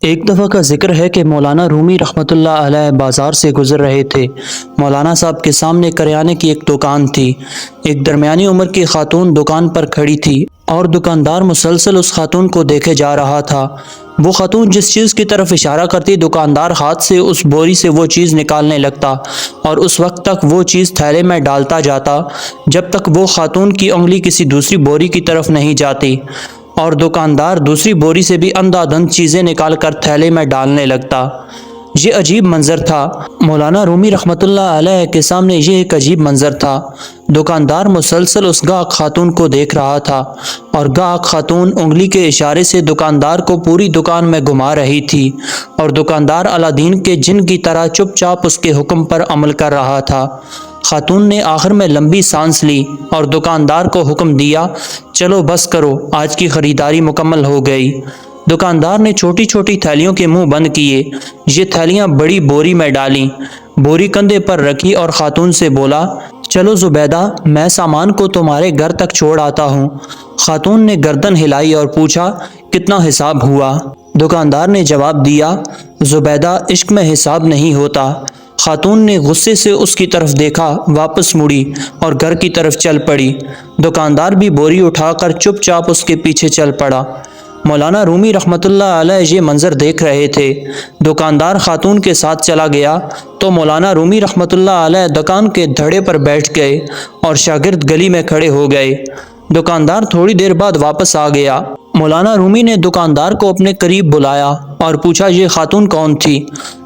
ایک دفعہ کا ذکر ہے کہ مولانا رومی رحمۃ اللہ علیہ بازار سے گزر رہے تھے۔ مولانا صاحب کے سامنے کریانے کی ایک دکان تھی۔ ایک درمیانی عمر کی خاتون دکان پر کھڑی تھی اور دکاندار مسلسل اس خاتون کو دیکھے جا رہا تھا۔ وہ خاتون جس چیز کی طرف اشارہ کرتی، دکاندار ہاتھ سے اس بوری سے وہ چیز نکالنے لگتا اور اس وقت تک وہ چیز تھیلے میں ڈالتا جاتا جب تک وہ خاتون کی انگلی کسی دوسری بوری کی طرف نہیں جاتی، اور دکاندار دوسری بوری سے بھی اندھا دھند چیزیں نکال کر تھیلے میں ڈالنے لگتا۔ یہ عجیب منظر تھا۔ مولانا رومی رحمۃ اللہ علیہ کے سامنے یہ ایک عجیب منظر تھا۔ دکاندار مسلسل اس گاہک خاتون کو دیکھ رہا تھا اور گاہک خاتون انگلی کے اشارے سے دکاندار کو پوری دکان میں گھما رہی تھی، اور دکاندار الادین کے جن کی طرح چپ چاپ اس کے حکم پر عمل کر رہا تھا۔ خاتون نے آخر میں لمبی سانس لی اور دکاندار کو حکم دیا، چلو بس کرو، آج کی خریداری مکمل ہو گئی۔ دکاندار نے چھوٹی چھوٹی تھیلیوں کے منہ بند کیے، یہ تھیلیاں بڑی بوری میں ڈالیں، بوری کندھے پر رکھی اور خاتون سے بولا، چلو زبیدہ، میں سامان کو تمہارے گھر تک چھوڑ آتا ہوں۔ خاتون نے گردن ہلائی اور پوچھا، کتنا حساب ہوا؟ دکاندار نے جواب دیا، زبیدہ، عشق میں حساب نہیں ہوتا۔ خاتون نے غصے سے اس کی طرف دیکھا، واپس مڑی اور گھر کی طرف چل پڑی۔ دکاندار بھی بوری اٹھا کر چپ چاپ اس کے پیچھے چل پڑا۔ مولانا رومی رحمۃ اللہ علیہ یہ منظر دیکھ رہے تھے۔ دکاندار خاتون کے ساتھ چلا گیا تو مولانا رومی رحمۃ اللہ علیہ دکان کے دھڑے پر بیٹھ گئے اور شاگرد گلی میں کھڑے ہو گئے۔ دکاندار تھوڑی دیر بعد واپس آ گیا۔ مولانا رومی نے دکاندار کو اپنے قریب بلایا اور پوچھا، یہ خاتون کون تھی؟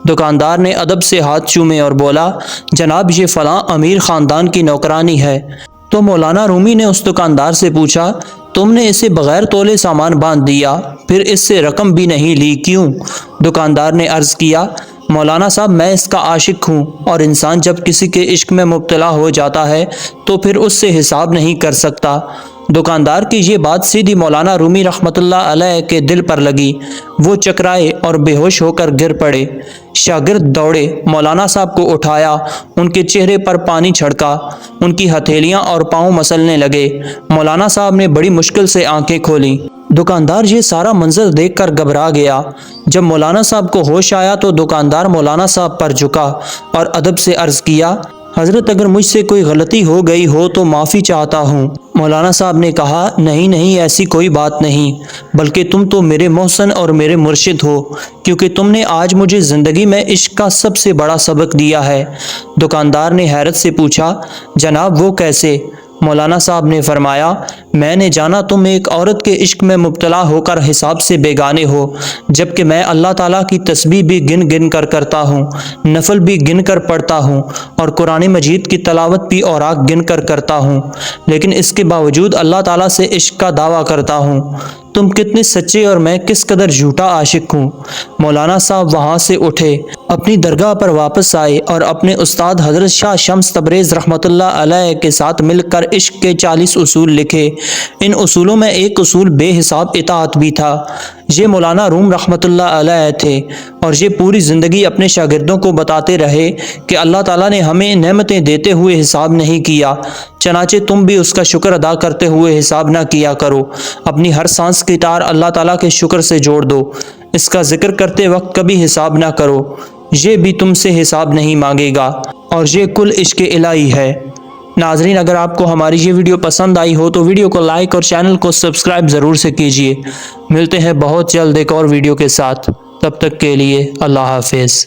دکاندار نے ادب سے ہاتھ چومے اور بولا، جناب، یہ فلاں امیر خاندان کی نوکرانی ہے۔ تو مولانا رومی نے اس دکاندار سے پوچھا، تم نے اسے بغیر تولے سامان باندھ دیا، پھر اس سے رقم بھی نہیں لی، کیوں؟ دکاندار نے عرض کیا، مولانا صاحب، میں اس کا عاشق ہوں، اور انسان جب کسی کے عشق میں مبتلا ہو جاتا ہے تو پھر اس سے حساب نہیں کر سکتا۔ دکاندار کی یہ بات سیدھی مولانا رومی رحمۃ اللہ علیہ کے دل پر لگی۔ وہ چکرائے اور بے ہوش ہو کر گر پڑے۔ شاگرد دوڑے، مولانا صاحب کو اٹھایا، ان کے چہرے پر پانی چھڑکا، ان کی ہتھیلیاں اور پاؤں مسلنے لگے۔ مولانا صاحب نے بڑی مشکل سے آنکھیں کھولیں۔ دکاندار یہ سارا منظر دیکھ کر گھبرا گیا۔ جب مولانا صاحب کو ہوش آیا تو دکاندار مولانا صاحب پر جھکا اور ادب سے عرض کیا، حضرت، اگر مجھ سے کوئی غلطی ہو گئی ہو تو معافی چاہتا ہوں۔ مولانا صاحب نے کہا، نہیں نہیں، ایسی کوئی بات نہیں، بلکہ تم تو میرے محسن اور میرے مرشد ہو، کیونکہ تم نے آج مجھے زندگی میں عشق کا سب سے بڑا سبق دیا ہے۔ دکاندار نے حیرت سے پوچھا، جناب، وہ کیسے؟ مولانا صاحب نے فرمایا، میں نے جانا تم ایک عورت کے عشق میں مبتلا ہو کر حساب سے بیگانے ہو، جبکہ میں اللہ تعالیٰ کی تسبیح بھی گن گن کر کرتا ہوں، نفل بھی گن کر پڑھتا ہوں، اور قرآن مجید کی تلاوت بھی اوراق گن کر کرتا ہوں، لیکن اس کے باوجود اللہ تعالیٰ سے عشق کا دعویٰ کرتا ہوں۔ تم کتنے سچے اور میں کس قدر جھوٹا عاشق ہوں۔ مولانا صاحب وہاں سے اٹھے، اپنی درگاہ پر واپس آئے اور اپنے استاد حضرت شاہ شمس تبریز رحمۃ اللہ علیہ کے ساتھ مل کر عشق کے 40 اصول لکھے۔ ان اصولوں میں ایک اصول بے حساب اطاعت بھی تھا۔ یہ مولانا روم رحمۃ اللہ علیہ تھے، اور یہ پوری زندگی اپنے شاگردوں کو بتاتے رہے کہ اللہ تعالیٰ نے ہمیں نعمتیں دیتے ہوئے حساب نہیں کیا، چنانچہ تم بھی اس کا شکر ادا کرتے ہوئے حساب نہ کیا کرو۔ اپنی ہر سانس کی تار اللہ تعالیٰ کے شکر سے جوڑ دو، اس کا ذکر کرتے وقت کبھی حساب نہ کرو، یہ بھی تم سے حساب نہیں مانگے گا، اور یہ کل عشق الہی ہے۔ ناظرین، اگر آپ کو ہماری یہ ویڈیو پسند آئی ہو تو ویڈیو کو لائک اور چینل کو سبسکرائب ضرور سے کیجیے۔ ملتے ہیں بہت جلد ایک اور ویڈیو کے ساتھ، تب تک کے لیے اللہ حافظ۔